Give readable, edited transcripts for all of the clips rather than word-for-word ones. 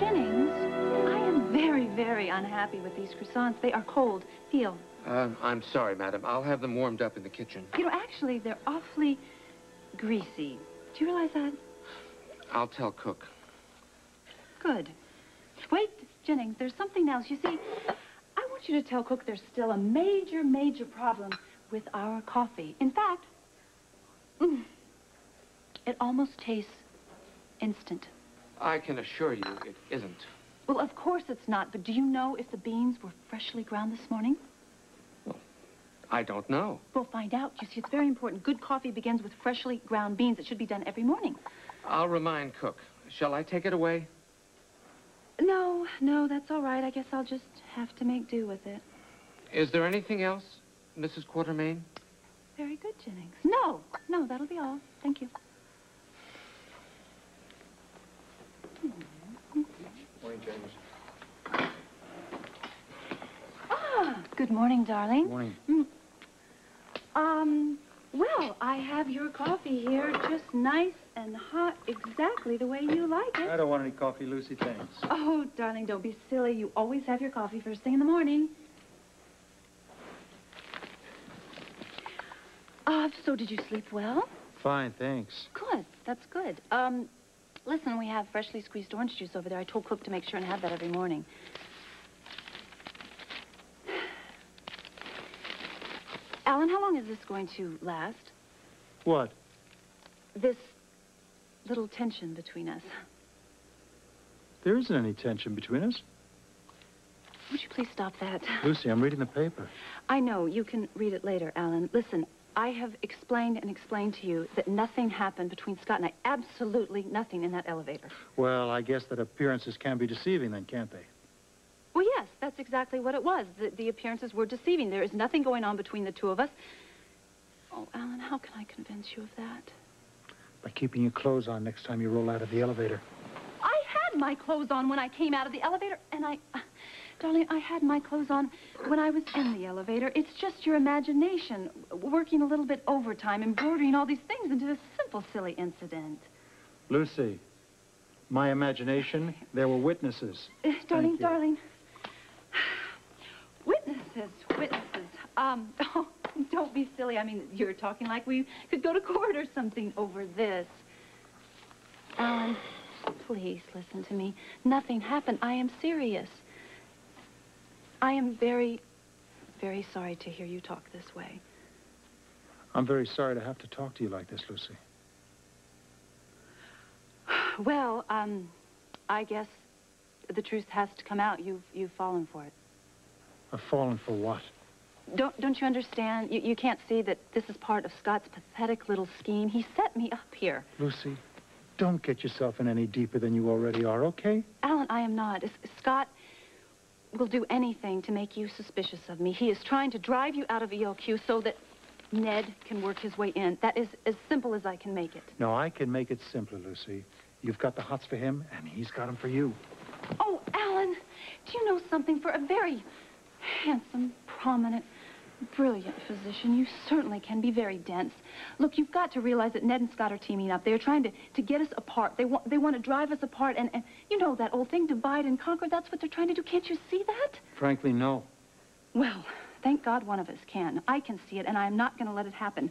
Jennings, I am very, very unhappy with these croissants. They are cold. Feel. I'm sorry, madam. I'll have them warmed up in the kitchen. You know, actually, they're awfully greasy. Do you realize that? I'll tell Cook. Good. Wait, Jennings, there's something else. You see, I want you to tell Cook there's still a major, major problem with our coffee. In fact, it almost tastes instant. I can assure you it isn't. Well, of course it's not, but do you know if the beans were freshly ground this morning? Well, I don't know. We'll find out. You see, it's very important. Good coffee begins with freshly ground beans. It should be done every morning. I'll remind Cook. Shall I take it away? No, that's all right. I guess I'll just have to make do with it. Is there anything else, Mrs. Quartermaine? Very good, Jennings. No, that'll be all. Thank you. Morning, James. Ah, good morning, darling. Morning. Well, I have your coffee here, just nice and hot, exactly the way you like it. I don't want any coffee, Lucy, thanks. Oh, darling, don't be silly. You always have your coffee first thing in the morning. So did you sleep well? Fine, thanks. Good, that's good. Listen, we have freshly squeezed orange juice over there. I told Cook to make sure and have that every morning. Alan, how long is this going to last? What? This little tension between us. There isn't any tension between us. Would you please stop that? Lucy, I'm reading the paper. I know. You can read it later, Alan. Listen, I have explained and explained to you that nothing happened between Scott and I. Absolutely nothing in that elevator. Well, I guess that appearances can be deceiving then, can't they? Well, yes, that's exactly what it was. The appearances were deceiving. There is nothing going on between the two of us. Oh, Alan, how can I convince you of that? By keeping your clothes on next time you roll out of the elevator. I had my clothes on when I came out of the elevator, and darling, I had my clothes on when I was in the elevator. It's just your imagination, working a little bit overtime, embroidering all these things into a simple, silly incident. Lucy, my imagination, there were witnesses. Darling. Witnesses. Oh, don't be silly. I mean, you're talking like we could go to court or something over this. Alan, please listen to me. Nothing happened. I am serious. I am very, very sorry to hear you talk this way. I'm very sorry to have to talk to you like this, Lucy. Well, I guess the truth has to come out. You've fallen for it. I've fallen for what? Don't you understand? You can't see that this is part of Scott's pathetic little scheme. He set me up here. Lucy, don't get yourself in any deeper than you already are, okay? Alan, I am not. Scott will do anything to make you suspicious of me. He is trying to drive you out of ELQ so that Ned can work his way in. That is as simple as I can make it. No, I can make it simpler, Lucy. You've got the hots for him, and he's got them for you. Oh, Alan, do you know something? For a very handsome, prominent, brilliant physician, you certainly can be very dense. Look, you've got to realize that Ned and Scott are teaming up. They're trying to get us apart. They want to drive us apart, and you know that old thing, divide and conquer. That's what they're trying to do. Can't you see that? Frankly, no. Well, thank God one of us can. I can see it, and I'm not going to let it happen.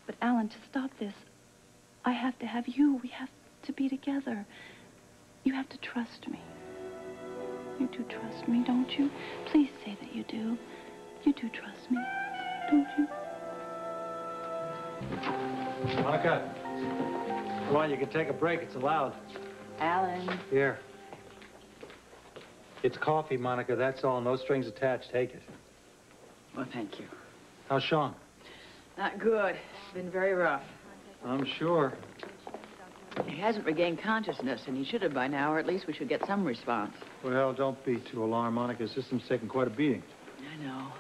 But, Alan, to stop this, I have to have you. We have to be together. You have to trust me. You do trust me, don't you? Please say that you do. You do trust me, don't you? Monica, come on, you can take a break. It's allowed. Alan. Here. It's coffee, Monica. That's all. No strings attached. Take it. Well, thank you. How's Sean? Not good. It's been very rough. I'm sure. He hasn't regained consciousness, and he should have by now, or at least we should get some response. Well, don't be too alarmed, Monica. His system's taking quite a beating. I know.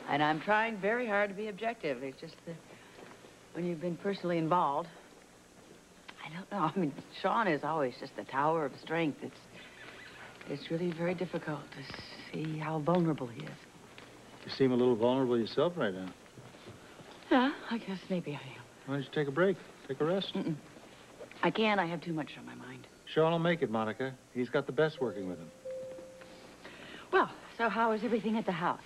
And I'm trying very hard to be objective. It's just that when you've been personally involved, I don't know. I mean, Sean is always just the tower of strength. It's really very difficult to see how vulnerable he is. You seem a little vulnerable yourself right now. Yeah, I guess maybe I am. Why don't you take a break? Take a rest? I can't. I have too much on my mind. Sean will make it, Monica. He's got the best working with him. Well, so how is everything at the house?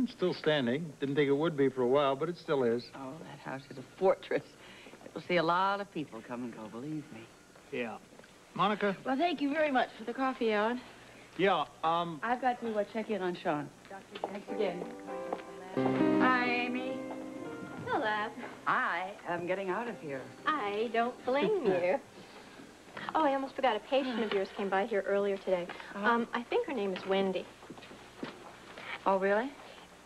Still standing. Didn't think it would be for a while, but it still is. Oh, that house is a fortress. It will see a lot of people come and go, believe me. Yeah. Monica? Well, thank you very much for the coffee, Alan. Yeah, I've got to check in on Sean. Doctor, thanks again. Hi, Amy. Hello. I am getting out of here. I don't blame you. Oh, I almost forgot. A patient of yours came by here earlier today. I think her name is Wendy. Oh, really?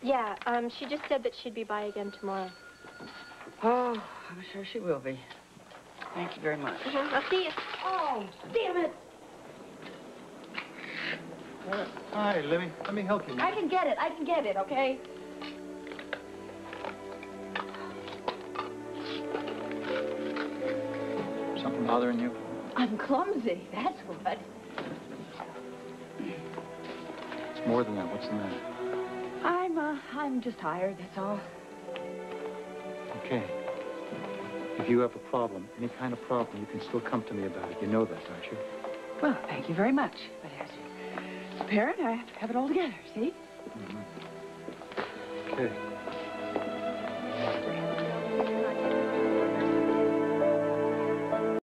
Yeah, she just said that she'd be by again tomorrow. Oh, I'm sure she will be. Thank you very much. I'll see you. Oh, damn it. Hi, Lemmy. Let me help you. I can get it, okay? Something bothering you? I'm clumsy, that's what. It's more than that. What's the matter? I'm just tired, that's all. Okay. If you have a problem, any kind of problem, you can still come to me about it. You know that, don't you? Well, thank you very much. But as a parent, I have to have it all together, see? Okay.